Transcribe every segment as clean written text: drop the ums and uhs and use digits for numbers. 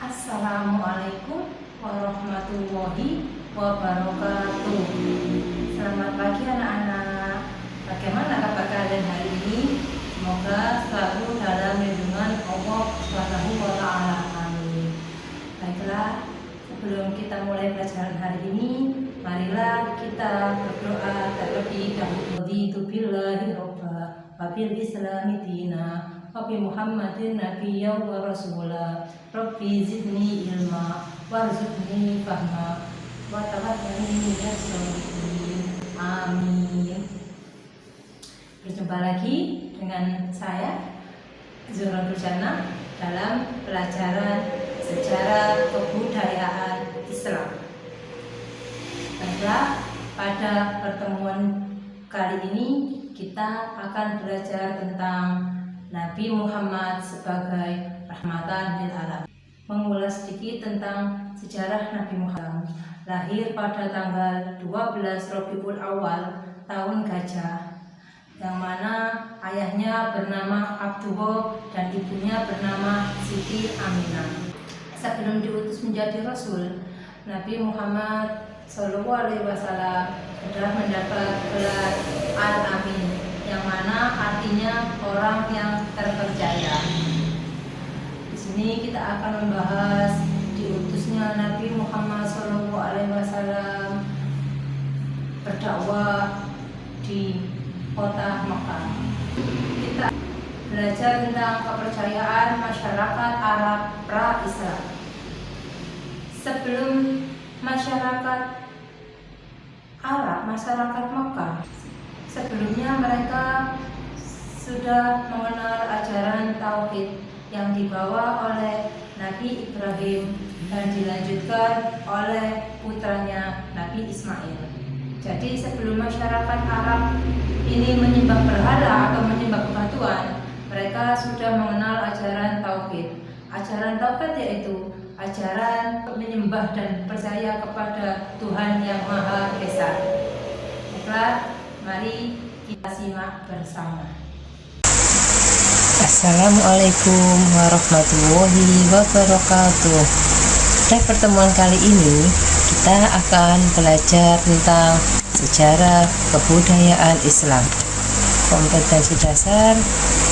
Assalamualaikum warahmatullahi wabarakatuh. Selamat pagi anak-anak. Bagaimana kabar kalian hari ini? Semoga selalu dalam lindungan Allah Subhanahu wa taala. Amin. Baiklah, sebelum kita mulai pelajaran hari ini, marilah kita berdoa terlebih dahulu. Raditu billahi robba wa bil islami dina wa bi Muhammadin nabiyyan wa rasula. Rabbi zidni ilma warzuqni fahma wa tawaffani minas sholihin. Amin. Berjumpa lagi dengan saya Zuhra Nurjana dalam pelajaran sejarah kebudayaan Islam. Baiklah, pada pertemuan kali ini kita akan belajar tentang Nabi Muhammad sebagai rahmatan lil alamin. Mengulas sedikit tentang sejarah Nabi Muhammad. Lahir pada tanggal 12 Rabiul Awal tahun Gajah, yang mana ayahnya bernama Abdullah dan ibunya bernama Siti Aminah. Sebelum diutus menjadi Rasul, Nabi Muhammad SAW sudah mendapat gelar Al-Amin, yang mana artinya orang yang terpercaya. Di sini kita akan membahas diutusnya Nabi Muhammad SAW berdakwah di kota Mekah. Kita belajar tentang kepercayaan masyarakat Arab pra-Islam. Sebelum masyarakat Arab, masyarakat Mekah, sebelumnya mereka sudah mengenal ajaran tauhid yang dibawa oleh Nabi Ibrahim dan dilanjutkan oleh putranya Nabi Ismail. Jadi sebelum masyarakat Arab ini menyembah berhala atau menyembah bebatuan, mereka sudah mengenal ajaran tauhid. Ajaran tauhid yaitu ajaran menyembah dan percaya kepada Tuhan yang Maha Esa. Baiklah, mari kita simak bersama. Assalamualaikum warahmatullahi wabarakatuh. Pada pertemuan kali ini kita akan belajar tentang sejarah kebudayaan Islam. Kompetensi dasar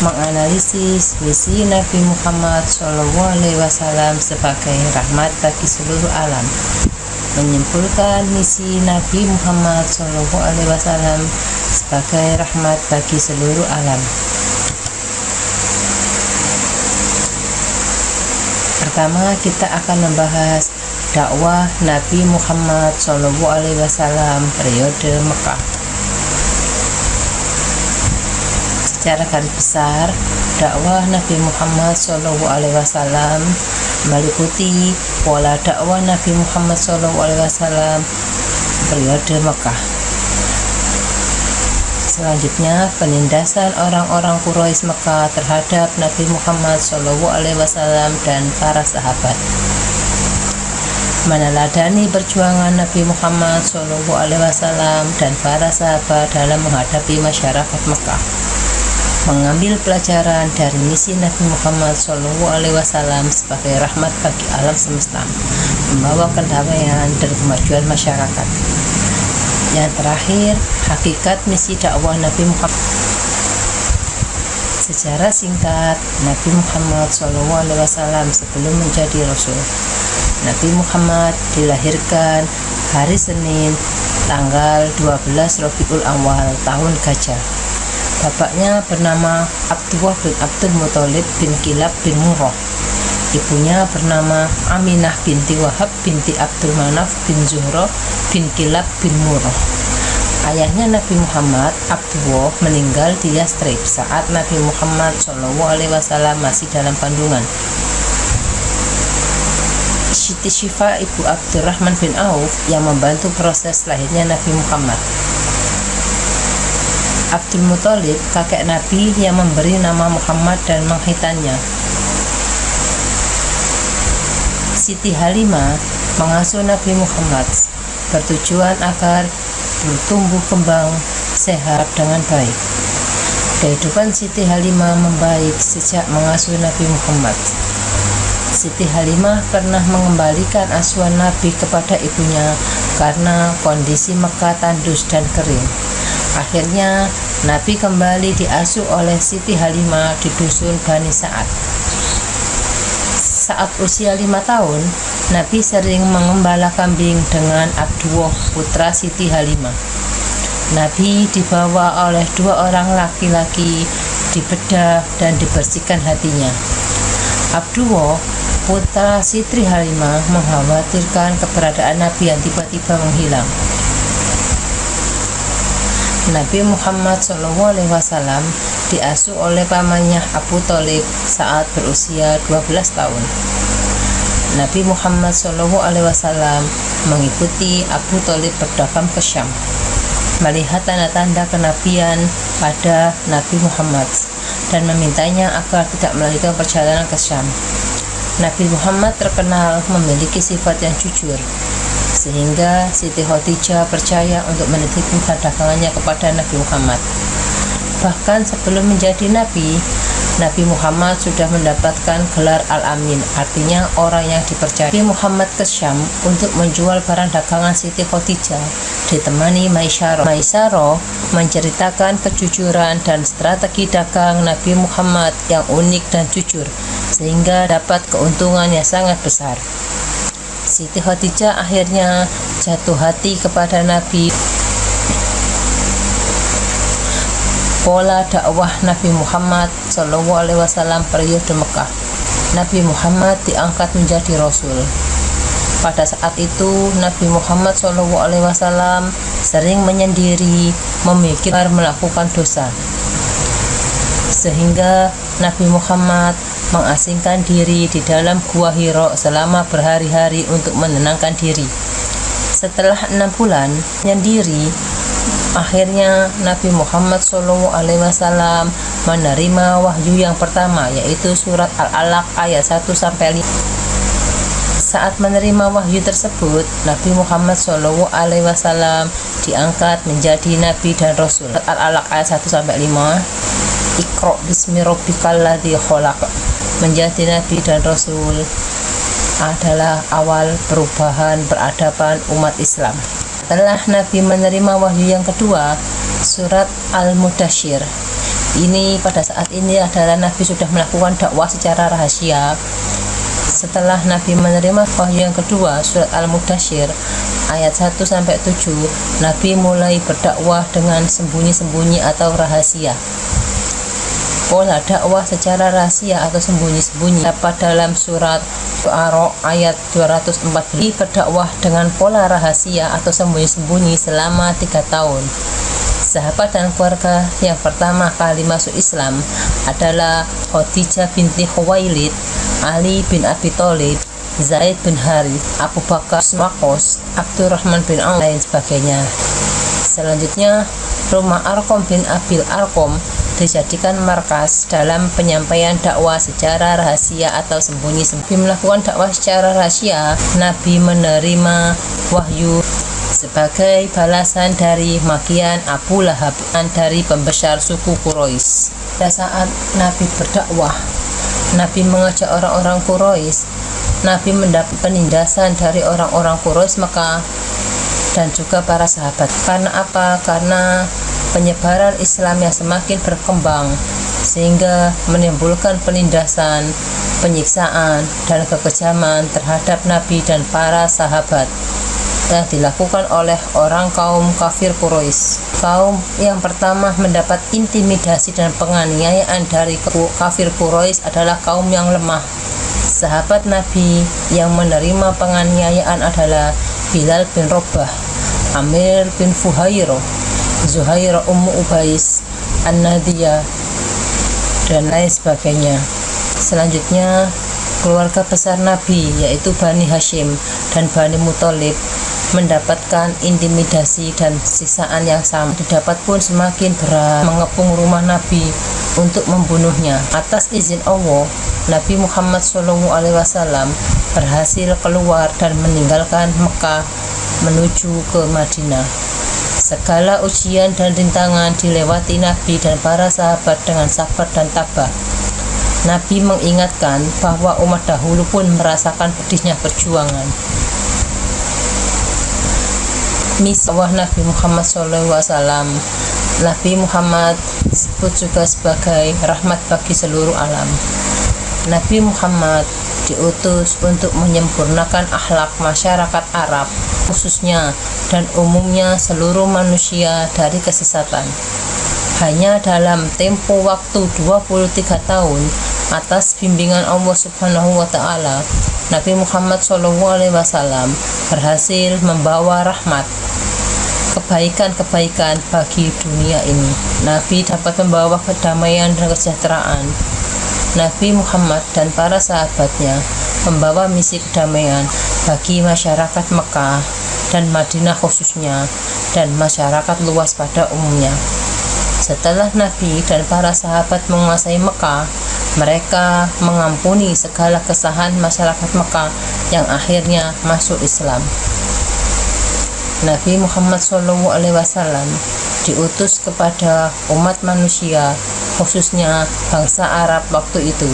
menganalisis misi Nabi Muhammad SAW sebagai rahmat bagi seluruh alam. Menyimpulkan misi Nabi Muhammad SAW sebagai rahmat bagi seluruh alam. Pertama, kita akan membahas dakwah Nabi Muhammad SAW periode Mekah. Secara garis besar, dakwah Nabi Muhammad SAW meliputi pola dakwah Nabi Muhammad SAW periode Mekah. Selanjutnya, penindasan orang-orang Quraisy Mekah terhadap Nabi Muhammad SAW dan para sahabat. Meneladani perjuangan Nabi Muhammad SAW dan para sahabat dalam menghadapi masyarakat Mekah. Mengambil pelajaran dari misi Nabi Muhammad SAW sebagai rahmat bagi alam semesta, membawa kedamaian dan kemajuan masyarakat. Yang terakhir, hakikat misi dakwah Nabi Muhammad. Sejarah singkat Nabi Muhammad SAW sebelum menjadi Rasul. Nabi Muhammad dilahirkan hari Senin tanggal 12 Rabiul Awal tahun Gajah. Bapaknya bernama Abdullah bin Abdul Muthalib bin Kilab bin Murrah. Ibunya bernama Aminah binti Wahab binti Abdul Manaf bin Zuhra bin Kilab bin Murrah. Ayahnya Nabi Muhammad, Abdullah, meninggal di Yastrib saat Nabi Muhammad SAW masih dalam kandungan. Siti Syifa ibu Abdurrahman bin Auf yang membantu proses lahirnya Nabi Muhammad. Abdul Muthalib kakek Nabi yang memberi nama Muhammad dan menghitannya. Siti Halimah mengasuh Nabi Muhammad bertujuan agar bertumbuh kembang sehat dengan baik. Kehidupan Siti Halimah membaik sejak mengasuh Nabi Muhammad. Siti Halimah pernah mengembalikan asuhan Nabi kepada ibunya karena kondisi Mekah tandus dan kering. Akhirnya Nabi kembali diasuh oleh Siti Halimah di dusun Bani Sa'ad. Saat usia 5 tahun, Nabi sering mengembala kambing dengan Abduwah putra Siti Halimah. Nabi dibawa oleh 2 orang laki-laki, dibedah dan dibersihkan hatinya. Abduwah putra Siti Halimah mengkhawatirkan keberadaan Nabi yang tiba-tiba menghilang. Nabi Muhammad SAW diasuh oleh pamannya Abu Thalib saat berusia 12 tahun. Nabi Muhammad SAW mengikuti Abu Thalib berdagang ke Syam, melihat tanda-tanda kenabian pada Nabi Muhammad dan memintanya agar tidak melanjutkan perjalanan ke Syam. Nabi Muhammad terkenal memiliki sifat yang jujur, sehingga Siti Khadijah percaya untuk menitipkan dagangannya kepada Nabi Muhammad. Bahkan sebelum menjadi Nabi, Nabi Muhammad sudah mendapatkan gelar Al-Amin, artinya orang yang dipercaya. Nabi Muhammad ke Syam untuk menjual barang dagangan Siti Khadijah ditemani Maisyarah. Maisyarah menceritakan kejujuran dan strategi dagang Nabi Muhammad yang unik dan jujur, sehingga dapat keuntungan yang sangat besar. Siti Khadijah akhirnya jatuh hati kepada Nabi. Pola dakwah Nabi Muhammad SAW periode Mekah. Nabi Muhammad diangkat menjadi Rasul. Pada saat itu Nabi Muhammad SAW sering menyendiri, memikir melakukan dosa, sehingga Nabi Muhammad mengasingkan diri di dalam Gua Hira selama berhari-hari untuk menenangkan diri. Setelah 6 bulan menyendiri, akhirnya Nabi Muhammad SAW menerima wahyu yang pertama, yaitu surat Al-Alaq ayat 1-5. Saat menerima wahyu tersebut, Nabi Muhammad SAW diangkat menjadi Nabi dan Rasul. Al-Alaq ayat 1-5, Iqra bismi rabbikal ladzi khalaq. Menjadi Nabi dan Rasul adalah awal perubahan peradaban umat Islam. Setelah Nabi menerima wahyu yang kedua, surat Al-Mudaththir. Ini pada saat ini adalah Nabi sudah melakukan dakwah secara rahasia. Setelah Nabi menerima wahyu yang kedua, surat Al-Mudaththir ayat 1-7, Nabi mulai berdakwah dengan sembunyi-sembunyi atau rahasia. Pola dakwah secara rahasia atau sembunyi-sembunyi dapat dalam surat Syu'ara ayat 240. Berdakwah dengan pola rahasia atau sembunyi-sembunyi selama 3 tahun. Sahabat dan keluarga yang pertama kali masuk Islam adalah Khadijah binti Khuwailid, Ali bin Abi Thalib, Zaid bin Harith, Abu Bakar Waqqas, Abdurrahman bin Auf, dan sebagainya. Selanjutnya, rumah Arqam bin Abil Arqam dijadikan markas dalam penyampaian dakwah secara rahasia atau sembunyi-sembunyi. Melakukan dakwah secara rahasia, Nabi menerima wahyu sebagai balasan dari makian Abu Lahab dari pembesar suku Quraisy. Pada saat Nabi berdakwah, Nabi mengajak orang-orang Quraisy. Nabi mendapat penindasan dari orang-orang Quraisy Mekah dan juga para sahabat. Karena apa? Karena penyebaran Islam yang semakin berkembang, sehingga menimbulkan penindasan, penyiksaan, dan kekejaman terhadap Nabi dan para sahabat yang dilakukan oleh orang kaum kafir Quraisy. Kaum yang pertama mendapat intimidasi dan penganiayaan dari kafir Quraisy adalah kaum yang lemah. Sahabat Nabi yang menerima penganiayaan adalah Bilal bin Rabah, Amir bin Fuhairah, Zuhairah Ummu Ubais, An-Nadiyah, dan lain sebagainya. Selanjutnya, keluarga besar Nabi yaitu Bani Hashim dan Bani Muthalib mendapatkan intimidasi dan siksaan yang sama. Didapat pun semakin berat mengepung rumah Nabi untuk membunuhnya. Atas izin Allah, Nabi Muhammad SAW berhasil keluar dan meninggalkan Mekah menuju ke Madinah. Segala ujian dan rintangan dilewati Nabi dan para sahabat dengan sabar dan tabah. Nabi mengingatkan bahwa umat dahulu pun merasakan pedihnya perjuangan. Misi Nabi Muhammad SAW. Nabi Muhammad disebut juga sebagai rahmat bagi seluruh alam. Nabi Muhammad diutus untuk menyempurnakan akhlak masyarakat Arab khususnya dan umumnya seluruh manusia dari kesesatan. Hanya dalam tempo waktu 23 tahun atas bimbingan Allah Subhanahu wa Ta'ala, Nabi Muhammad SAW berhasil membawa rahmat, kebaikan-kebaikan bagi dunia ini. Nabi dapat membawa kedamaian dan kesejahteraan. Nabi Muhammad dan para sahabatnya membawa misi kedamaian bagi masyarakat Mekah dan Madinah khususnya dan masyarakat luas pada umumnya. Setelah Nabi dan para sahabat menguasai Mekah, mereka mengampuni segala kesalahan masyarakat Mekah yang akhirnya masuk Islam. Nabi Muhammad SAW diutus kepada umat manusia, khususnya bangsa Arab waktu itu,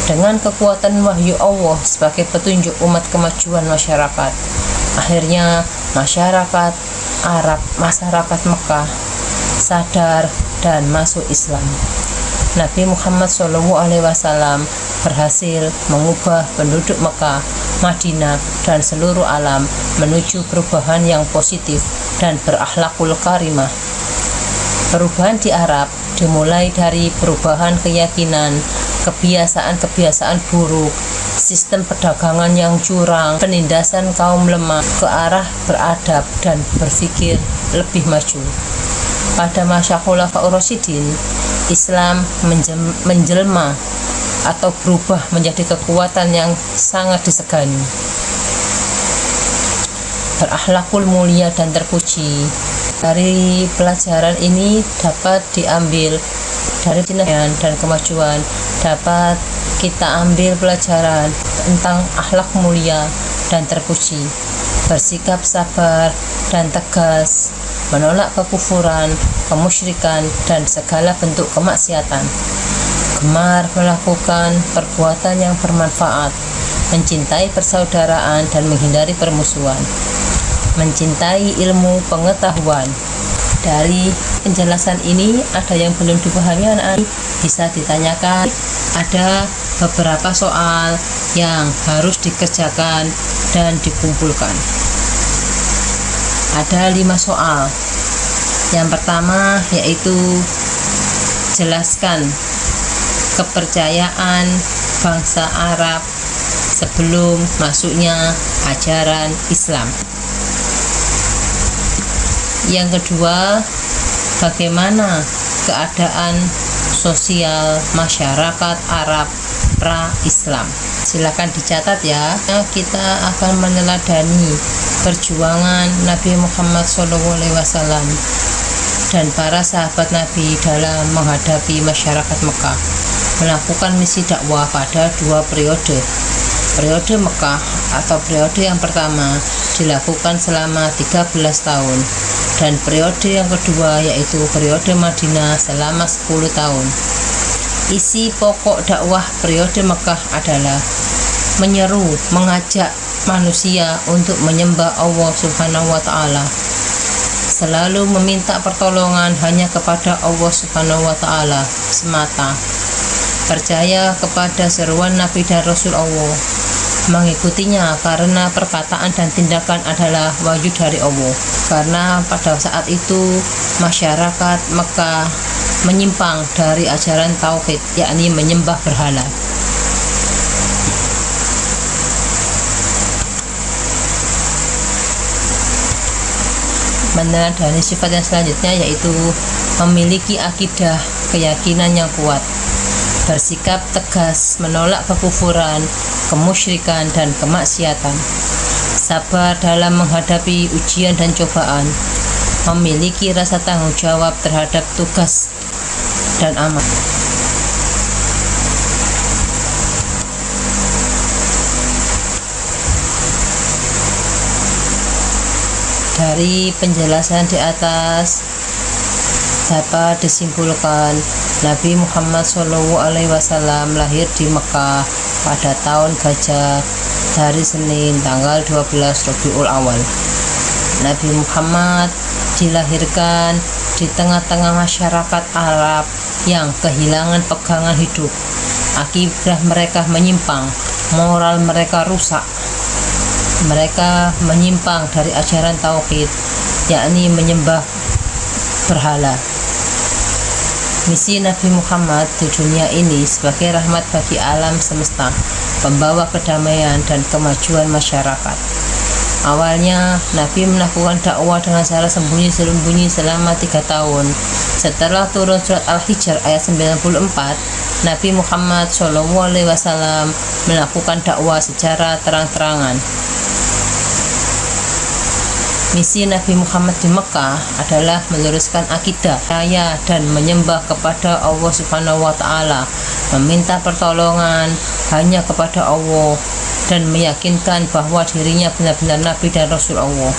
dengan kekuatan wahyu Allah sebagai petunjuk umat kemajuan masyarakat. Akhirnya masyarakat Arab, masyarakat Mekah sadar dan masuk Islam. Nabi Muhammad SAW berhasil mengubah penduduk Mekah, Madinah, dan seluruh alam menuju perubahan yang positif dan berakhlakul karimah. Perubahan di Arab dimulai dari perubahan keyakinan, kebiasaan-kebiasaan buruk, sistem perdagangan yang curang, penindasan kaum lemah ke arah beradab dan berpikir lebih maju. Pada masa Khulafaur Rasyidin, Islam menjelma atau berubah menjadi kekuatan yang sangat disegani, berakhlakul mulia dan terpuji. Dari pelajaran ini dapat diambil dari tindakan dan kemajuan, dapat kita ambil pelajaran tentang akhlak mulia dan terpuji, bersikap sabar dan tegas, menolak kekufuran, kemusyrikan, dan segala bentuk kemaksiatan, gemar melakukan perbuatan yang bermanfaat, mencintai persaudaraan dan menghindari permusuhan, mencintai ilmu pengetahuan. Dari penjelasan ini ada yang belum dipahami anak-anak, bisa ditanyakan. Ada beberapa soal yang harus dikerjakan dan dikumpulkan. Ada 5 soal. Yang pertama yaitu jelaskan kepercayaan bangsa Arab sebelum masuknya ajaran Islam. Yang kedua, bagaimana keadaan sosial masyarakat Arab pra-Islam. Silakan dicatat ya. Kita akan meneladani perjuangan Nabi Muhammad SAW dan para sahabat Nabi dalam menghadapi masyarakat Mekah, melakukan misi dakwah pada 2 periode. Periode Mekah atau periode yang pertama dilakukan selama 13 tahun dan periode yang kedua yaitu periode Madinah selama 10 tahun. Isi pokok dakwah periode Mekah adalah menyeru, mengajak manusia untuk menyembah Allah Subhanahu wa Ta'ala, selalu meminta pertolongan hanya kepada Allah Subhanahu wa Ta'ala semata, percaya kepada seruan Nabi dan Rasul Allah, mengikutinya karena perkataan dan tindakan adalah wahyu dari Allah. Karena pada saat itu masyarakat Mekah menyimpang dari ajaran tauhid, yakni menyembah berhala. Meneladani sifat yang selanjutnya yaitu memiliki akidah, keyakinan yang kuat. bersikap tegas menolak kekufuran, kemusyrikan, dan kemaksiatan, sabar dalam menghadapi ujian dan cobaan, memiliki rasa tanggung jawab terhadap tugas dan amanah. Dari penjelasan di atas dapat disimpulkan Nabi Muhammad SAW lahir di Mekah pada tahun Gajah hari Senin tanggal 12 Rabiul Awal. Nabi Muhammad dilahirkan di tengah-tengah masyarakat Arab yang kehilangan pegangan hidup. Akidah mereka menyimpang, moral mereka rusak. Mereka menyimpang dari ajaran tauhid, yakni menyembah berhala. Misi Nabi Muhammad di dunia ini sebagai rahmat bagi alam semesta, pembawa kedamaian dan kemajuan masyarakat. Awalnya, Nabi melakukan dakwah dengan cara sembunyi-sembunyi selama 3 tahun. Setelah turun surat Al-Hijr ayat 94, Nabi Muhammad SAW melakukan dakwah secara terang-terangan. Misi Nabi Muhammad di Mekah adalah meluruskan akidah, percaya dan menyembah kepada Allah Subhanahu wa Ta'ala, meminta pertolongan hanya kepada Allah, dan meyakinkan bahwa dirinya benar-benar Nabi dan Rasul Allah.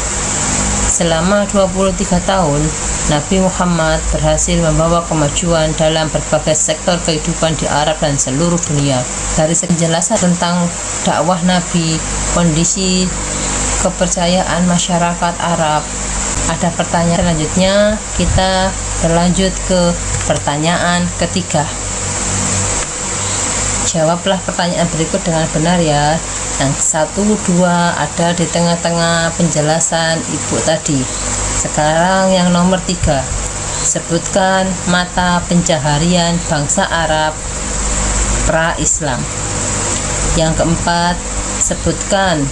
Selama 23 tahun, Nabi Muhammad berhasil membawa kemajuan dalam berbagai sektor kehidupan di Arab dan seluruh dunia. Dari penjelasan tentang dakwah Nabi, kondisi kepercayaan masyarakat Arab, ada pertanyaan selanjutnya. Kita berlanjut ke pertanyaan ketiga. Jawablah pertanyaan berikut dengan benar ya. Yang 1, 2 ada di tengah-tengah penjelasan ibu tadi. Sekarang yang nomor 3, sebutkan mata pencaharian bangsa Arab pra-Islam. Yang keempat, sebutkan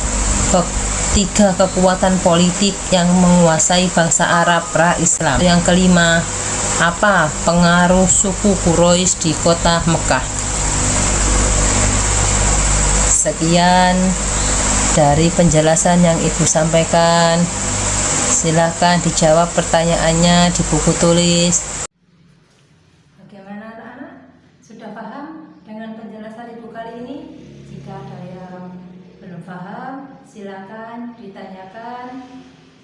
3 kekuatan politik yang menguasai bangsa Arab pra-Islam. Yang kelima, apa pengaruh suku Quraisy di kota Mekah? Sekian dari penjelasan yang ibu sampaikan. Silakan dijawab pertanyaannya di buku tulis. Bagaimana anak-anak? Sudah paham dengan penjelasan ibu kali ini? Jika ada yang belum paham, silakan ditanyakan.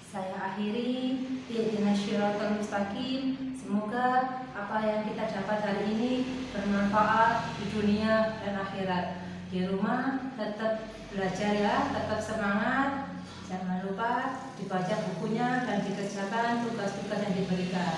Saya akhiri. Ihdinas shiratal mustaqim. Semoga apa yang kita dapat hari ini bermanfaat di dunia dan akhirat. Di rumah tetap belajar ya, tetap semangat. Jangan lupa dibaca bukunya dan dikerjakan tugas-tugas yang diberikan.